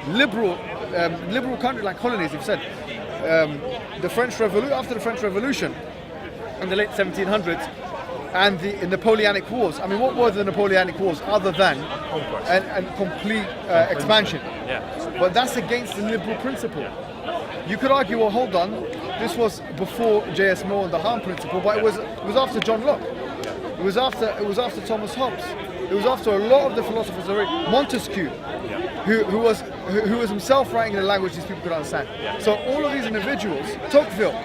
liberal country like colonies, you've said, the French after the French Revolution in the late 1700s and the Napoleonic Wars. I mean, what were the Napoleonic Wars other than and complete expansion? Yeah. But that's against the liberal principle. You could argue, well, hold on, this was before J.S. Mill and the harm principle, but it was after John Locke. It was after Thomas Hobbes. It was after a lot of the philosophers already. Montesquieu, who was himself writing in a language these people could understand. So all of these individuals, Tocqueville,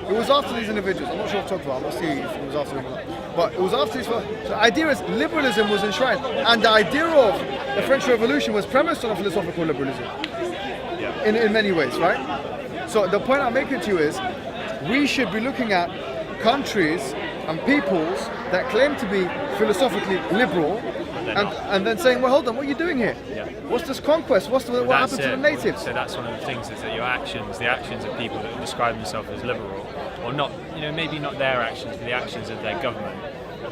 it was after these individuals. I'm not sure if Tocqueville, I'm not seeing if it was after them or not. But it was after these. So the idea is liberalism was enshrined, and the idea of the French Revolution was premised on a philosophical liberalism. In many ways, right? So the point I'm making to you is, we should be looking at countries and peoples that claim to be philosophically liberal, and then saying, well, hold on, what are you doing here? What's this conquest? What happened to the natives? So that's one of the things, is that the actions of people that describe themselves as liberal, or not, maybe not their actions, but the actions of their government.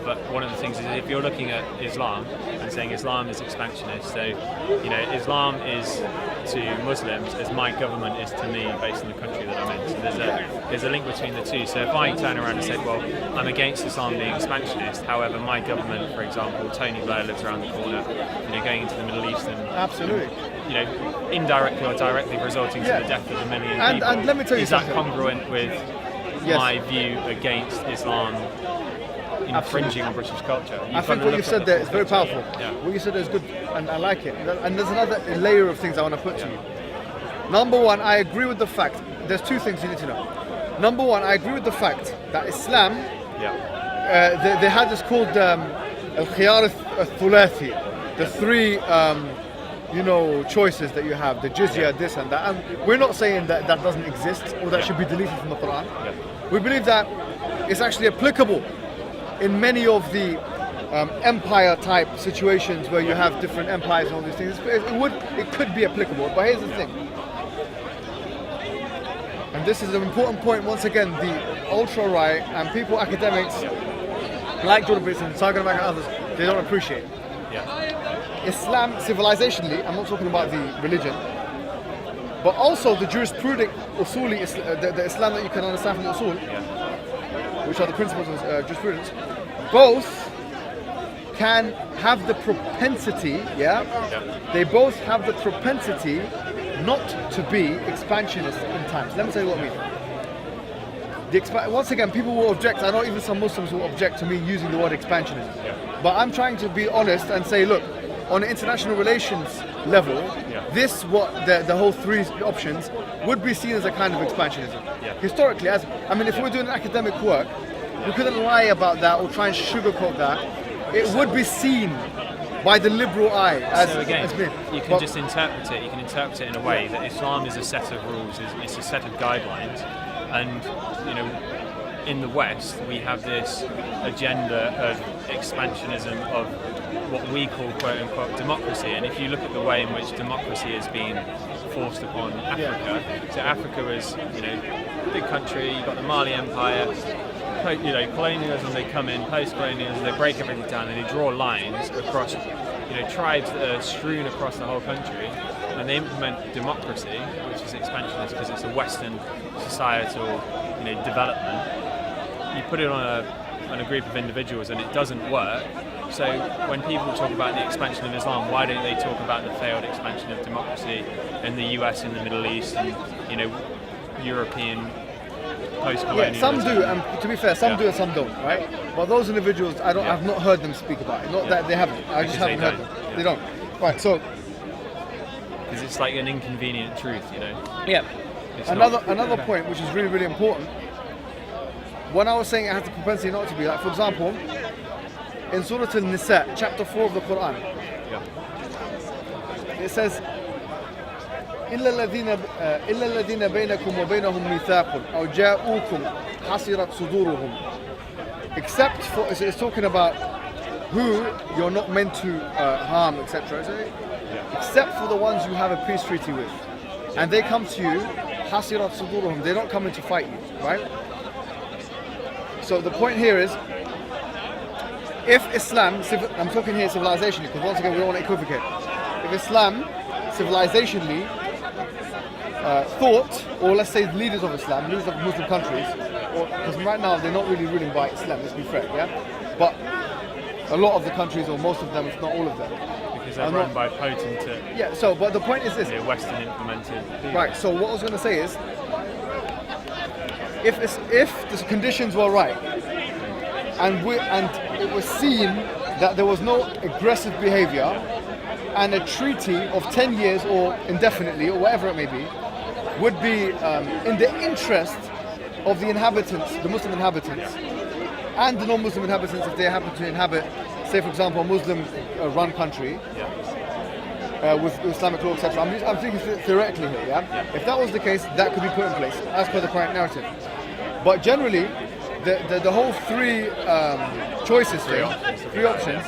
But one of the things is, if you're looking at Islam and saying Islam is expansionist, so Islam is to Muslims as my government is to me, based on the country that I'm in. So there's a link between the two. So if I turn around and say, well, I'm against Islam being expansionist, however, my government, for example, Tony Blair lives around the corner, going into the Middle East and absolutely, indirectly or directly resulting to the death of a million people. And let me tell you something. Is that congruent with my view against Islam infringing on British culture? I think what you've said there is very powerful. What you said there is good, and I like it. And there's another layer of things I want to put to you. Number one, I agree with the fact. There's two things you need to know. Number one, I agree with the fact that Islam, they had this called al-khiyar al-thulathi, the three choices that you have, the jizya, this and that. And we're not saying that that doesn't exist or that should be deleted from the Quran. We believe that it's actually applicable in many of the empire type situations where you have different empires and all these things. It could be applicable, but here's the thing, and this is an important point once again, the ultra right and people, academics like Jordan Peterson, Sargon of Akkad and others, they don't appreciate. Islam civilizationally, I'm not talking about the religion, but also the jurisprudence, usuli, the Islam that you can understand from the usul, which are the principles of jurisprudence, both can have the propensity, they both have the propensity not to be expansionist in times. Let me tell you what I mean. Once again, people will object. I know even some Muslims will object to me using the word expansionism. But I'm trying to be honest and say, look, on an international relations level, this the whole three options would be seen as a kind of expansionism. Historically, if we're doing academic work, we couldn't lie about that or try and sugarcoat that. It would be seen by the liberal eye as being. You can just interpret it. You can interpret it in a way that Islam is a set of rules, it's a set of guidelines, and in the West we have this agenda of expansionism of what we call quote unquote democracy. And if you look at the way in which democracy is being forced upon Africa, so Africa was big country. You've got the Mali Empire. Colonialism, they come in, post-colonialism, they break everything down and they draw lines across, tribes that are strewn across the whole country, and they implement democracy, which is expansionist because it's a Western societal, development. You put it on a group of individuals and it doesn't work. So when people talk about the expansion of Islam, why don't they talk about the failed expansion of democracy in the US, in the Middle East, and European? Some do, and to be fair, some do and some don't, right? But those individuals, I've not heard them speak about it. Not that they haven't, I just haven't heard them. They don't. Right, so because it's like an inconvenient truth, Another point which is really, really important. When I was saying it has the propensity not to be, like for example, in Surah Al-Nisa, chapter 4 of the Quran, it says, إلا الذين بينكم وبينهم ميثاق أو جاءوكم حصرت صدورهم. Except for, it's talking about who you're not meant to harm, etc. Except for the ones you have a peace treaty with, and they come to you, حصرت صدورهم. They don't come in to fight you, right? So the point here is, if Islam, I'm talking here civilization, because once again we don't want to equivocate. If Islam civilizationally thought, or let's say leaders of Islam, leaders of Muslim countries, because right now they're not really ruling by Islam, let's be fair, yeah? But a lot of the countries, or most of them, if not all of them, because they're run by potent, yeah, so, but the point is this. Western implemented people. Right, so what I was going to say is, if the conditions were right, and it was seen that there was no aggressive behavior, and a treaty of 10 years or indefinitely, or whatever it may be, would be in the interest of the inhabitants, the Muslim inhabitants, and the non-Muslim inhabitants if they happen to inhabit, say for example, a Muslim-run country, with Islamic law, etc. I'm thinking theoretically here, yeah? If that was the case, that could be put in place, as per the current narrative. But generally, the whole three choices thing, three options,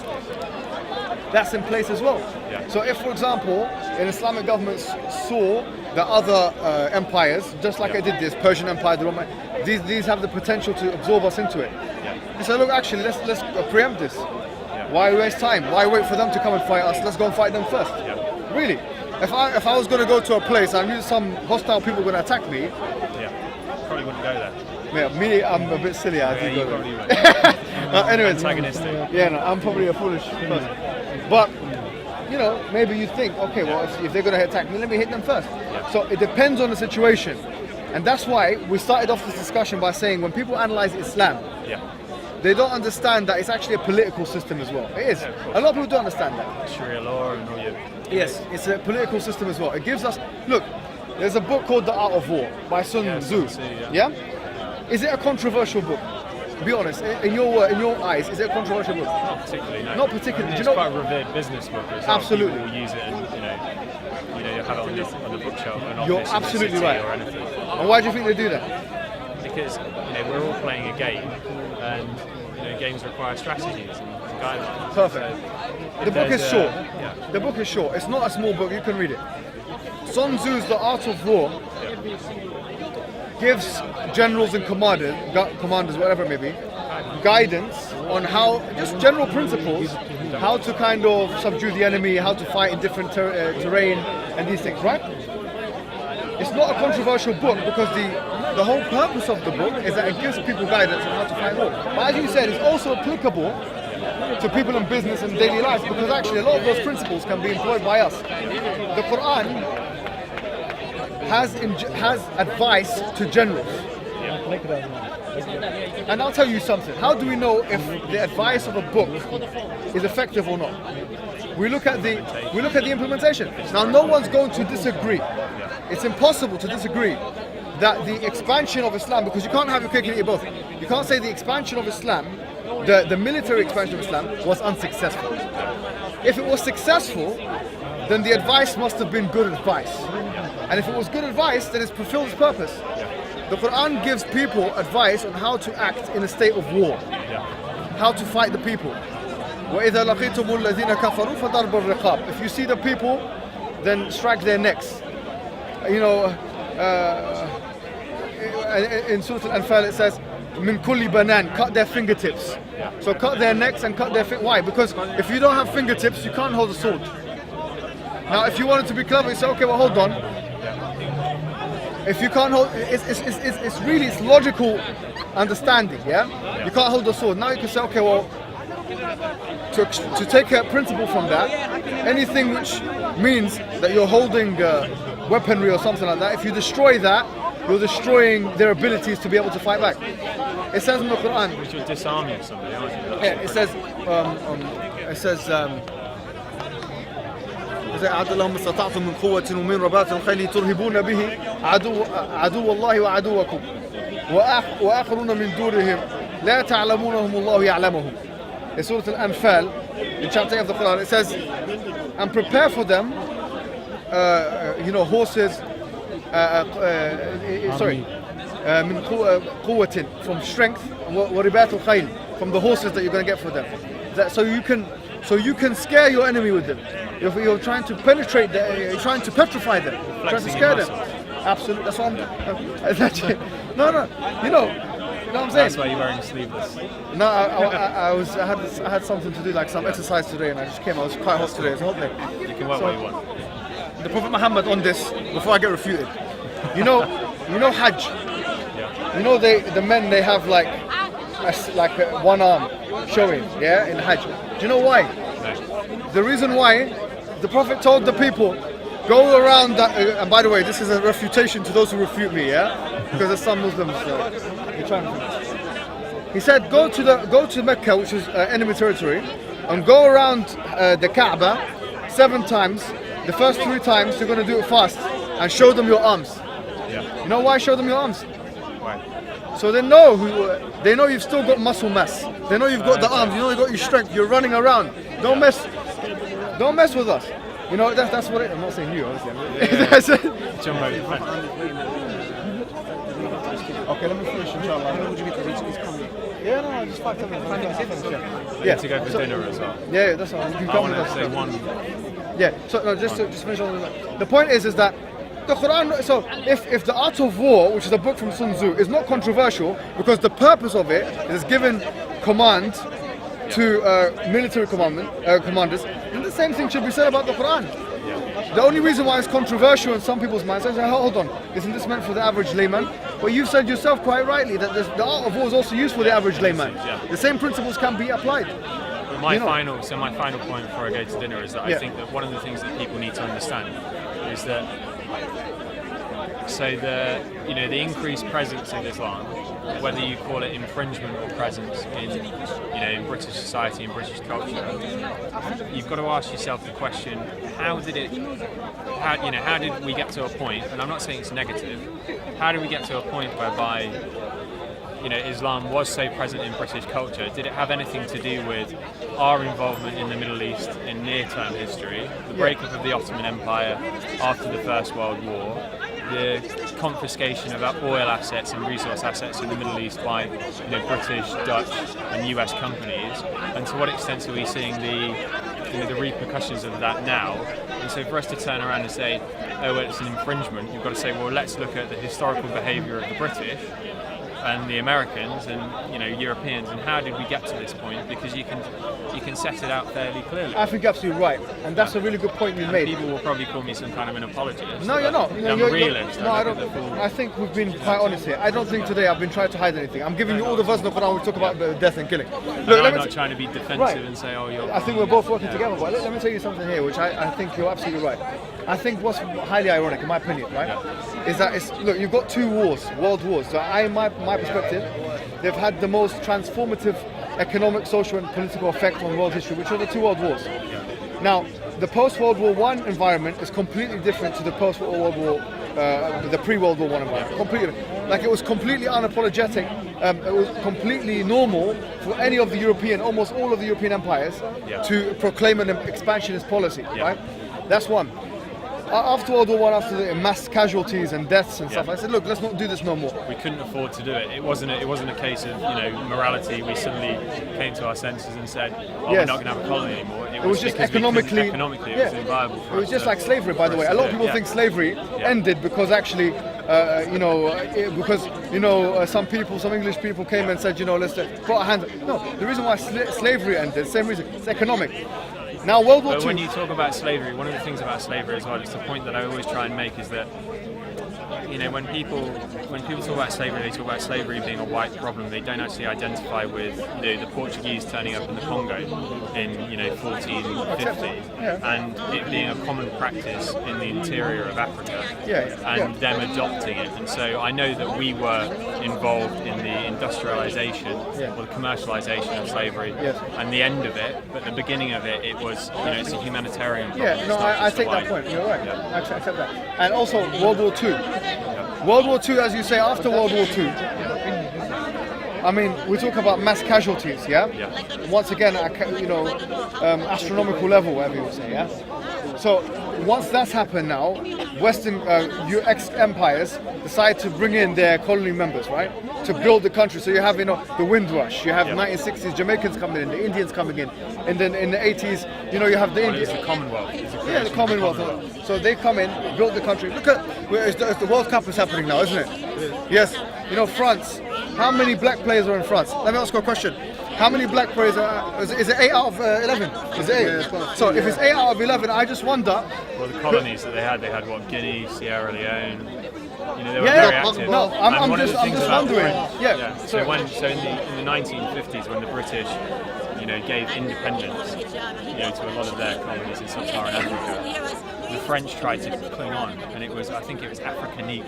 that's in place as well. Yeah. So if, for example, an Islamic government saw the other empires, just like I did this, Persian Empire, the Roman, these have the potential to absorb us into it. Yeah. They said, look, actually, let's preempt this. Yeah. Why waste time? Why wait for them to come and fight us? Let's go and fight them first. Yeah. Really? If I was going to go to a place and I knew some hostile people were going to attack me, Yeah. Probably wouldn't go there. yeah, me, I'm a bit silly. I Yeah, think you probably would. anyways, Antagonistic. yeah, no, I'm probably a foolish person. But you know, maybe you think, okay, well, if they're going to attack me, let me hit them first. Yeah. So it depends on the situation, and that's why we started off this discussion by saying when people analyze Islam, Yeah. they don't understand that it's actually a political system as well. It is. Yeah, of course. A lot of people don't understand that. Sharia law and all your. Yes, it's a political system as well. It gives us, look, there's a book called The Art of War by Sun Tzu. Sun Tzu, Yeah? Is it a controversial book? Be honest, in your eyes, is it a controversial book? Not particularly, no. Not particularly. I mean, Do it's you know- quite a revered business book as well. Absolutely. People will use it and, you have it on the bookshelf and You're office in the absolutely city right. or anything. And why do you think they do that? Because, we're all playing a game and, games require strategies and guidelines. Perfect. So The book is short. Yeah. The book is short. It's not a small book. You can read it. Sun Tzu's The Art of War gives generals and commanders, whatever it may be, guidance on how, just general principles, how to kind of subdue the enemy, how to fight in different terrain, and these things, right? It's not a controversial book because the whole purpose of the book is that it gives people guidance on how to fight war. But as you said, it's also applicable to people in business and daily lives because actually a lot of those principles can be employed by us. The Quran has advice to generals. And I'll tell you something. How do we know if the advice of a book is effective or not? We look at the implementation. Now, no one's going to disagree. It's impossible to disagree that the expansion of Islam, because you can't have your cake and eat it both. You can't say the expansion of Islam, the military expansion of Islam, was unsuccessful. If it was successful, then the advice must have been good advice. And if it was good advice, then it's fulfilled its purpose. The Quran gives people advice on how to act in a state of war, how to fight the people. وَإِذَا لَقِيتُمُ الَّذِينَ كَفَرُوا فَضَرْبُ الرِّقَابِ. If you see the people, then strike their necks. In Surah Al-Anfal it says, مِن كُلِّ بَنَانٍ, cut their fingertips. So cut their necks and cut their Why? Because if you don't have fingertips, you can't hold a sword. Now, if you wanted to be clever, you say, okay, well, hold on. If you can't hold, it's logical understanding, yeah? You can't hold the sword. Now you can say, okay, well, to take a principle from that, anything which means that you're holding weaponry or something like that, if you destroy that, you're destroying their abilities to be able to fight back. It says in the Quran. Which you're disarming somebody, aren't you? Yeah, it says. أعد لهم ما استطعتم من قوة ومن رباط الخيل ترهبون به عدو الله وعدوكم وآخرون من دورهم لا تعلمونهم الله يعلمهم. In Surah Al-Anfal, in chapter 8 of the Quran, it says, and prepare for them, horses, من قوة, from strength, ورباط الخيل, from the horses that you're going to get for them. So you can scare your enemy with them. You're trying to penetrate them, you're trying to petrify them, trying to scare them. Absolutely, that's what I'm. No. You know what I'm saying? That's why you're wearing sleeveless. No, I had something to do, like some exercise today, and I just came. I was quite hot today. It's a hot day. You can wear what you want. the Prophet Muhammad on this before I get refuted. You know Hajj. Yeah. You know the men, they have like one arm showing, yeah, in Hajj. Do you know why? No. The reason why, the Prophet told the people, go around that, and by the way, this is a refutation to those who refute me, yeah, because there's some Muslims they're trying to. He said, go to Mecca, which is enemy territory, and go around the Kaaba 7 times. The first 3 times you're going to do it fast and show them your arms. Yeah. You know why show them your arms? Why? So they know you've still got muscle mass. They know you've got the arms. You know you've got your strength. You're running around. Don't mess with us. You know that's what it. I'm not saying you, obviously. That's it. Jumbo. Okay, let me finish. Inshallah. Yeah, no, just 5 minutes. Yeah. To go for dinner as well. Yeah, that's all. You can I come with want us. to say one. Yeah. So no, just finish on that. The point is that the Quran. So if the Art of War, which is a book from Sun Tzu, is not controversial because the purpose of it is giving command to military commanders, then the same thing should be said about the Quran. The only reason why it's controversial in some people's minds is, hold on, isn't this meant for the average layman? Well, you've said yourself quite rightly that the Art of War is also used for the average layman. The same principles can be applied. But my final point before I go to dinner is that I think that one of the things that people need to understand is that the increased presence of Islam, whether you call it infringement or presence in British society and British culture, you've got to ask yourself the question: how did we get to a point? And I'm not saying it's negative. How did we get to a point whereby Islam was so present in British culture? Did it have anything to do with our involvement in the Middle East in near-term history, the breakup of the Ottoman Empire after the First World War, the confiscation of oil assets and resource assets in the Middle East by British, Dutch and US companies, and to what extent are we seeing the repercussions of that now? And so for us to turn around and say, oh, well, it's an infringement, you've got to say, well, let's look at the historical behaviour of the British and the Americans and Europeans, and how did we get to this point? Because you can set it out fairly clearly. I think you're absolutely right, and that's a really good point you made. People will probably call me some kind of an apologist. No, you're not. I'm a realist. No, I don't. I think we've been quite honest here. I don't think today I've been trying to hide anything. I'm giving you all the verse of the Quran. We talk about death and killing. Look, I'm not trying to be defensive and say, oh, you're. I think we're both working together. But let me tell you something here, which I think you're absolutely right. I think what's highly ironic, in my opinion, right, is that look, you've got 2 wars, world wars. So my perspective, they've had the most transformative economic, social and political effect on world history, which are the 2 world wars. Now, the post-World War I environment is completely different to the post-World War, the pre-World War I environment. Completely. Like, it was completely unapologetic. It was completely normal for any of the almost all of the European empires to proclaim an expansionist policy, right? That's one. After World War I, after the mass casualties and deaths and stuff, I said, look, let's not do this no more. We couldn't afford to do it. It wasn't a case of morality. We suddenly came to our senses and said, we're not going to have a colony anymore. It was just economically it was inviable for us. It was just like slavery, by the way. A lot of people think slavery ended because actually, some English people came and said, let's put our hands. No, the reason why slavery ended, same reason, it's economic. Now, World War II. But when you talk about slavery, one of the things about slavery as well, it's the point that I always try and make, is that when people talk about slavery, they talk about slavery being a white problem. They don't actually identify with the Portuguese turning up in the Congo in 1450 and it being a common practice in the interior of Africa and them adopting it. And so I know that we were involved in the industrialization or the commercialization of slavery and the end of it, but the beginning of it was it's a humanitarian problem. I take that point. You're right. I accept that. And also World War II. World War II, as you say, after World War II, I mean, we talk about mass casualties, once again, astronomical level, whatever you would say, So once that's happened now, Western ex-empires decide to bring in their colony members, right, to build the country. So you have, the Windrush, you have 1960s Jamaicans coming in, the Indians coming in, and then in the 80s, you have the Indians. It's the Commonwealth. The Commonwealth. So they come in, build the country. Look at, the World Cup is happening now, isn't it? Yes. France. How many black players are in France? Let me ask you a question. How many black players is it 8 out of 11? Is it 8? So if it's 8 out of 11, I just wonder. Well, the colonies that they had what, Guinea, Sierra Leone. You know, they were Yeah, very active. no, I'm And one of just the things about wondering. French- Yeah. So in the 1950s, when the British, gave independence, to a lot of their colonies in sub-Saharan Africa, the French tried to cling on, and I think it was Africanique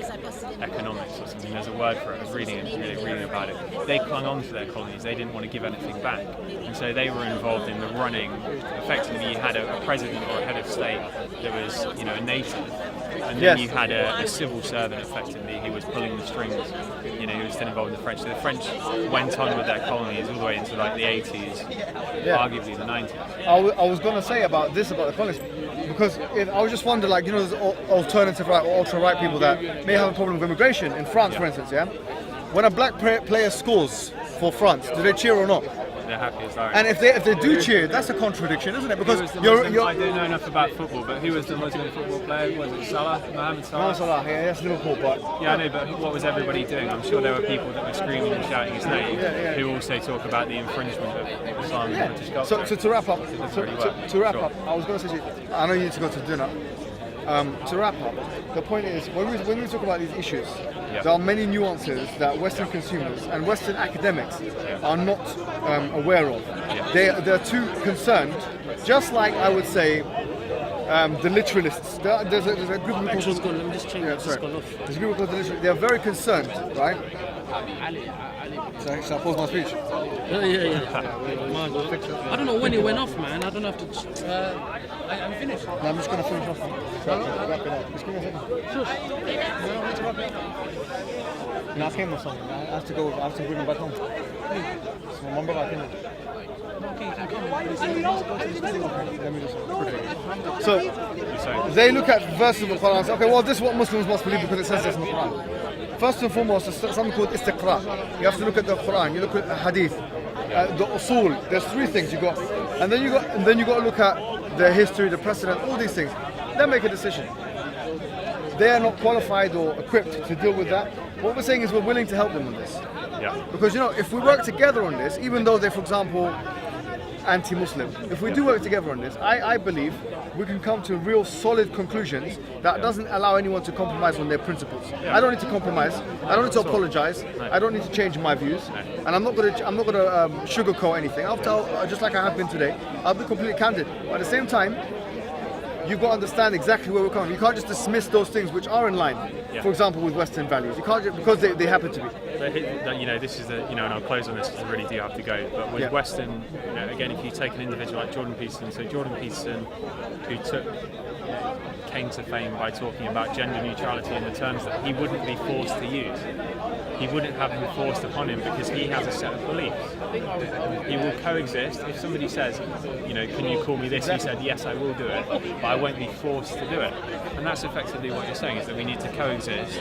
economics or something. There's a word for it. I was reading about it. They clung on to their colonies. They didn't want to give anything back, and so they were involved in the running. Effectively, you had a president or a head of state that was, a native, and then you had a civil servant, effectively, who was pulling the strings. Who was still involved in the French. So the French went on with their colonies all the way into like the 80s, arguably the 90s. I was going to say about the colonies, because I was just wondering, there's alternative right or ultra right people that may have a problem with immigration in France, for instance. Yeah, when a black player scores for France, do they cheer or not? They're happy as Larry. And if they do cheer, that's a contradiction, isn't it? Because I don't know enough about football, but who was the Muslim football player? Was it Salah? Mohammed Salah? Mohammed Salah, yeah, that's Liverpool, but yeah, I know, but what was everybody doing? I'm sure there were people that were screaming and shouting his name who also talk about the infringement of Islam and British culture. So to wrap up, Sure. I was going to say, I know you need to go to dinner. To wrap up, the point is, when we talk about these issues, there are many nuances that Western consumers and Western academics are not aware of. They're too concerned, just like I would say the literalists. There's a group of people called, There's a group called the literalists. They're very concerned, right? Shall I pause my speech? Yeah. I don't know when it went off, man. I don't have to. I'm finished. No, I'm just going to finish off. Wrap it up. Just give me a second. Sure. No, let's wrap it up. I came or something. I have to go. I have to bring him back home. So my mum brought back in. Okay, you can come. Let me just. So they look at verses of the Quran and say, okay, well, this is what Muslims must believe because it says this in the Quran. First and foremost, there's something called istiqra. You have to look at the Quran. You look at the Hadith, the usul. There's three things you got, and then you got to look at the history, the precedent, all these things. Then make a decision. They are not qualified or equipped to deal with that. What we're saying is we're willing to help them with this. Yeah. Because if we work together on this, even though they're, for example, anti-Muslim, if we do work together on this, I believe we can come to real solid conclusions that doesn't allow anyone to compromise on their principles. I don't need to compromise. I don't need to apologize. I don't need to change my views, and I'm not going to sugarcoat anything. I'll tell, just like I have been today. I'll be completely candid. But at the same time, you've got to understand exactly where we're coming. You can't just dismiss those things which are in line. For example, with Western values, you can't just, because they happen to be. But this is and I'll close on this because I really do have to go. But with Western, again, if you take an individual like Jordan Peterson, who came to fame by talking about gender neutrality in the terms that he wouldn't be forced to use. He wouldn't have them forced upon him because he has a set of beliefs. He will coexist. If somebody says, can you call me this? He said, yes, I will do it, but I won't be forced to do it. And that's effectively what you're saying, is that we need to coexist.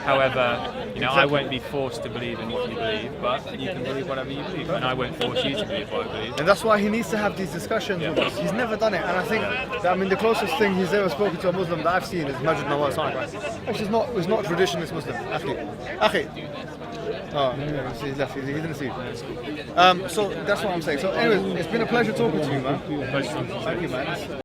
However, I won't be forced to believe in what you believe, but you can believe whatever you believe, and I won't force you to believe what I believe. And that's why he needs to have these discussions with us. He's never done it, and I think that, the closest thing he's ever spoken to a Muslim that I've seen is Majid Nawaz, which is not traditionalist Muslim. Akhi. Oh, he's left. He didn't see you. So that's what I'm saying. So, anyways, it's been a pleasure talking to you, man. Pleasure. Thank you, man.